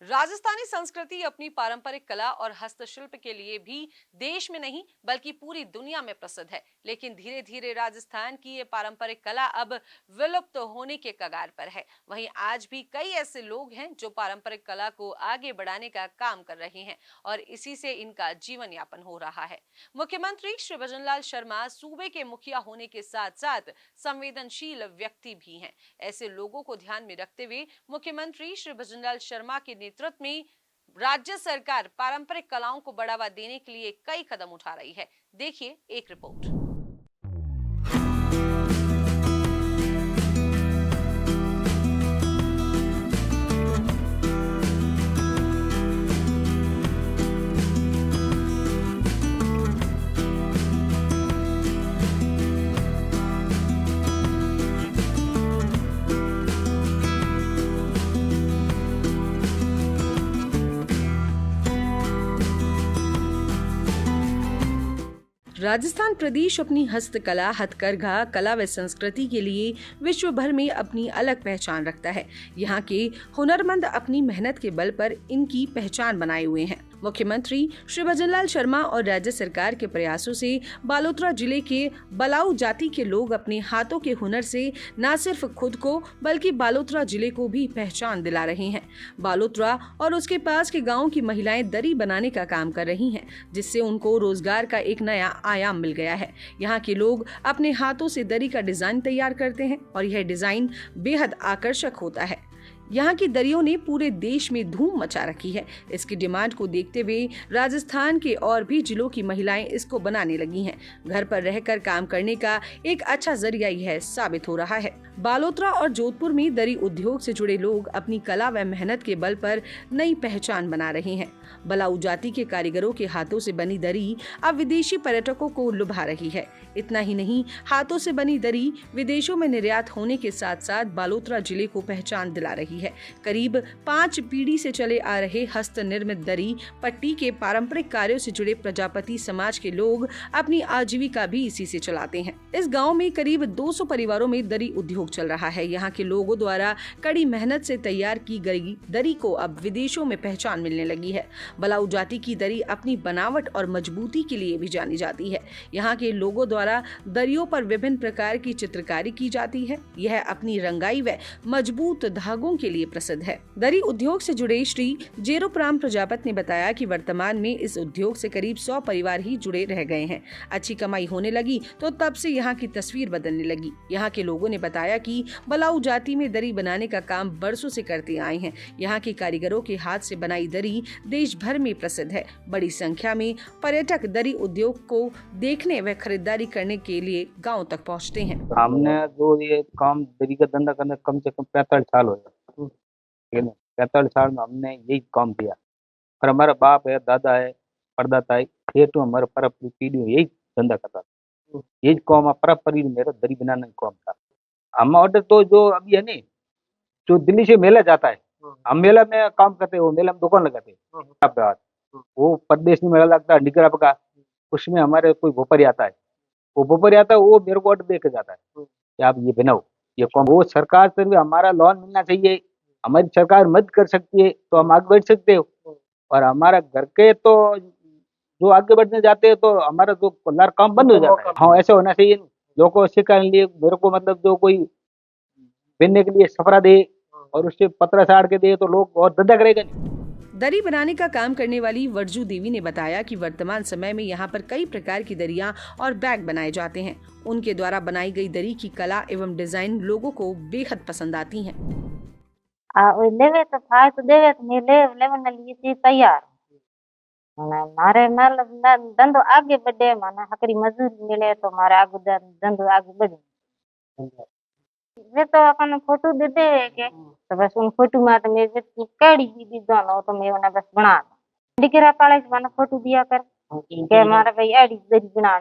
राजस्थानी संस्कृति अपनी पारंपरिक कला और हस्तशिल्प के लिए भी देश में नहीं बल्कि पूरी दुनिया में प्रसिद्ध है। लेकिन धीरे धीरे राजस्थान की ये पारंपरिक कला अब विलुप्त होने के कगार पर है। वहीं आज भी कई ऐसे लोग हैं जो पारंपरिक कला को आगे बढ़ाने का काम कर रहे हैं और इसी से इनका जीवन यापन हो रहा है। मुख्यमंत्री श्री भजनलाल शर्मा सूबे के मुखिया होने के साथ साथ संवेदनशील व्यक्ति भी हैं। ऐसे लोगों को ध्यान में रखते हुए मुख्यमंत्री श्री भजनलाल शर्मा के नेतृत्व में राज्य सरकार पारंपरिक कलाओं को बढ़ावा देने के लिए कई कदम उठा रही है। देखिए एक रिपोर्ट। राजस्थान प्रदेश अपनी हस्तकला, हथकरघा, कला व संस्कृति के लिए विश्व भर में अपनी अलग पहचान रखता है। यहाँ के हुनरमंद अपनी मेहनत के बल पर इनकी पहचान बनाए हुए हैं। मुख्यमंत्री श्री भजनलाल शर्मा और राज्य सरकार के प्रयासों से बालोतरा जिले के बलाऊ जाति के लोग अपने हाथों के हुनर से न सिर्फ खुद को बल्कि बालोतरा जिले को भी पहचान दिला रहे हैं। बालोतरा और उसके पास के गांव की महिलाएं दरी बनाने का काम कर रही हैं, जिससे उनको रोजगार का एक नया आयाम मिल गया है। यहाँ के लोग अपने हाथों से दरी का डिजाइन तैयार करते हैं और यह डिजाइन बेहद आकर्षक होता है। यहाँ की दरियों ने पूरे देश में धूम मचा रखी है। इसकी डिमांड को देखते हुए राजस्थान के और भी जिलों की महिलाएं इसको बनाने लगी हैं। घर पर रहकर काम करने का एक अच्छा जरिया यह साबित हो रहा है। बालोतरा और जोधपुर में दरी उद्योग से जुड़े लोग अपनी कला व मेहनत के बल पर नई पहचान बना रहे हैं। बलाऊ जाति के कारीगरों के हाथों से बनी दरी अब विदेशी पर्यटकों को लुभा रही है। इतना ही नहीं, हाथों से बनी दरी विदेशों में निर्यात होने के साथ साथ बालोतरा जिले को पहचान दिला रही है। करीब 5 पीढ़ी से चले आ रहे हस्त निर्मित दरी पट्टी के पारंपरिक कार्यों से जुड़े प्रजापति समाज के लोग अपनी आजीविका भी इसी से चलाते हैं। इस गांव में करीब 200 परिवारों में दरी उद्योग चल रहा है। यहाँ के लोगों द्वारा कड़ी मेहनत से तैयार की गई दरी को अब विदेशों में पहचान मिलने लगी है। बलाऊ जाति की दरी अपनी बनावट और मजबूती के लिए भी जानी जाती है। यहाँ के लोगों द्वारा दरियों पर विभिन्न प्रकार की चित्रकारी की जाती है। यह अपनी रंगाई व मजबूत धागों के लिए प्रसिद्ध है। दरी उद्योग से जुड़े श्री जेरोप्राम प्रजापत ने बताया कि वर्तमान में इस उद्योग से करीब 100 परिवार ही जुड़े रह गए हैं। अच्छी कमाई होने लगी तो तब से यहाँ की तस्वीर बदलने लगी। यहाँ के लोगों ने बताया कि बलाऊ जाति में दरी बनाने का काम बरसों से करते आए हैं। यहाँ के कारीगरों के हाथ से बनाई दरी देश भर में प्रसिद्ध है। बड़ी संख्या में पर्यटक दरी उद्योग को देखने व खरीदारी करने के लिए गाँव तक पहुँचते हैं। हमने जो ये काम दरी का धंधा करने कम से कम 45 साल हो गए। 45 साल में हमने यही काम किया और हमारा बाप है, दादा है, परदादा है, ये तो हमारे पर पीढ़ी यही धंधा करता था। यही काम परपरीर मेरा दरी बनाने का काम था। हम ऑर्डर तो जो अभी है नहीं, जो दिल्ली से मेला जाता है, हम मेला में काम करते हैं, वो मेला में दुकान लगाते हैं। वो प्रदेश में मेला लगता है डिगरा का, उसमें हमारे कोई भोपारी आता है, वो भोपारी आता है, वो मेरे को ऑर्डर दे के जाता है कि आप ये बनाओ, ये काम। वो सरकार से भी हमारा लोन मिलना चाहिए। हमारी सरकार मदद कर सकती है तो हम आगे बढ़ सकते हो। और हमारा घर के तो जो आगे बढ़ने जाते हैं तो हमारा जो काम बंद हो जाता है। हाँ, ऐसे होना चाहिए। लोगों को सिखाने लिए मेरे को मतलब जो कोई बनने के लिए सफरा दे और उससे पतरा साड़ के दे तो लोग और धंधा करेगा नहीं। दरी बनाने का काम करने वाली वर्जू देवी ने बताया कि वर्तमान समय में यहाँ पर कई प्रकार की दरियां और बैग बनाए जाते हैं। उनके द्वारा बनाई गई दरी की कला एवं डिजाइन लोगों को बेहद पसंद आती हैं। देवे तो फाय तो देवे तो मेले लेवन लिए चीज तैयार मारे माल धंधो आगे बढ़े, माना हकरी मजदूरी मिले तो मारे आगे धंधो आगे बढ़े। वे तो अपन फोटो दे दे के तो बस उन फोटो में तो मैं कड़ी भी दोनों तो मैं उन्हें बस बना दिखरा पाले माना फोटो दिया कर के हमारा भाई एडी दरी बना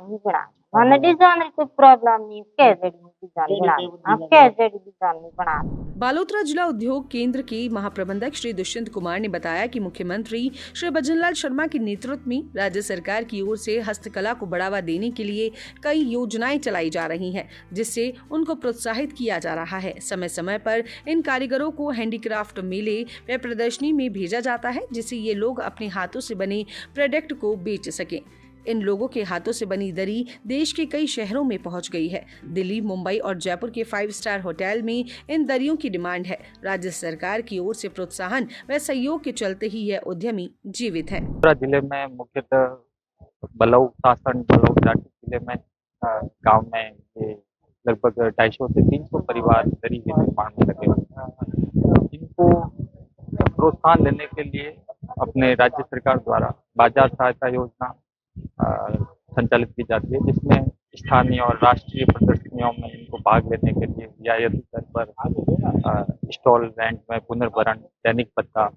माने डिजाइन री कोई प्रॉब्लम नहीं के जड़ी डिजाइन बना हम के जड़ी डिजाइन बना बालोतरा जिला उद्योग केंद्र के महाप्रबंधक श्री दुष्यंत कुमार ने बताया कि मुख्यमंत्री श्री भजनलाल शर्मा के नेतृत्व में राज्य सरकार की ओर से हस्तकला को बढ़ावा देने के लिए कई योजनाएं चलाई जा रही हैं, जिससे उनको प्रोत्साहित किया जा रहा है। समय समय पर इन कारीगरों को हैंडीक्राफ्ट मेले व प्रदर्शनी में भेजा जाता है, जिससे ये लोग अपने हाथों से बने प्रोडक्ट को बेच सकें। इन लोगों के हाथों से बनी दरी देश के कई शहरों में पहुंच गई है। दिल्ली, मुंबई और जयपुर के 5 स्टार होटल में इन दरियों की डिमांड है। राज्य सरकार की ओर से प्रोत्साहन व सहयोग के चलते ही यह उद्यमी जीवित है। जिले में मुख्यतः बलौ सासन बलौ जाटी जिले में गांव में ये लगभग 250 से 300 परिवार दरी के निर्माण में लगे हुए हैं। इनको प्रोत्साहन देने के लिए अपने राज्य सरकार द्वारा बाजार सहायता योजना संचालित की जाती है, जिसमें स्थानीय और राष्ट्रीय प्रदर्शनियों में इनको भाग लेने के लिए रियायती दर पर स्टॉल रेंट में पुनर्भरण, दैनिक भत्ता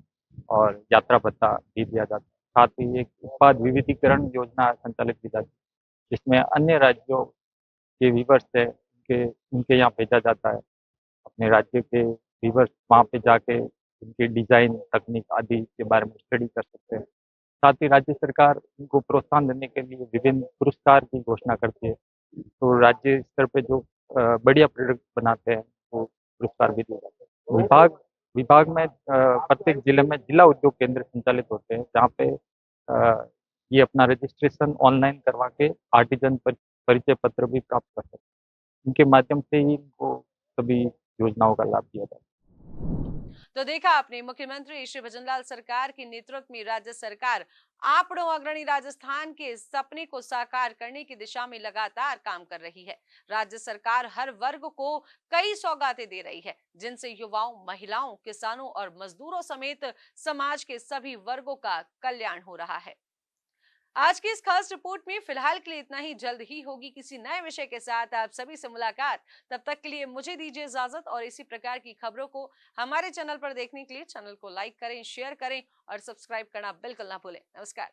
और यात्रा भत्ता भी दिया जाता है। साथ ही एक उत्पाद विविधीकरण योजना संचालित की जाती है, जिसमें अन्य राज्यों के वीवर्स है उनके यहाँ भेजा जाता है। अपने राज्य के वीवर्स वहाँ पे जाके उनके डिजाइन, तकनीक आदि के बारे में स्टडी कर सकते हैं। साथ ही राज्य सरकार उनको प्रोत्साहन देने के लिए विभिन्न पुरस्कार की घोषणा करती है। तो राज्य स्तर पे जो बढ़िया प्रोडक्ट बनाते हैं वो पुरस्कार भी दिए जाते हैं। विभाग में प्रत्येक जिले में जिला उद्योग केंद्र संचालित होते हैं, जहाँ पे ये अपना रजिस्ट्रेशन ऑनलाइन करवा के आर्टिजन परिचय पत्र भी प्राप्त कर सकते हैं। इनके माध्यम से ही इनको सभी योजनाओं का लाभ दिया जाता है। तो देखा आपने, मुख्यमंत्री श्री भजनलाल सरकार के नेतृत्व में राज्य सरकार आपड़ों अग्रणी राजस्थान के सपने को साकार करने की दिशा में लगातार काम कर रही है। राज्य सरकार हर वर्ग को कई सौगातें दे रही है, जिनसे युवाओं, महिलाओं, किसानों और मजदूरों समेत समाज के सभी वर्गों का कल्याण हो रहा है। आज की इस खास रिपोर्ट में फिलहाल के लिए इतना ही। जल्द ही होगी किसी नए विषय के साथ आप सभी से मुलाकात। तब तक के लिए मुझे दीजिए इजाजत और इसी प्रकार की खबरों को हमारे चैनल पर देखने के लिए चैनल को लाइक करें, शेयर करें और सब्सक्राइब करना बिल्कुल ना भूलें। नमस्कार।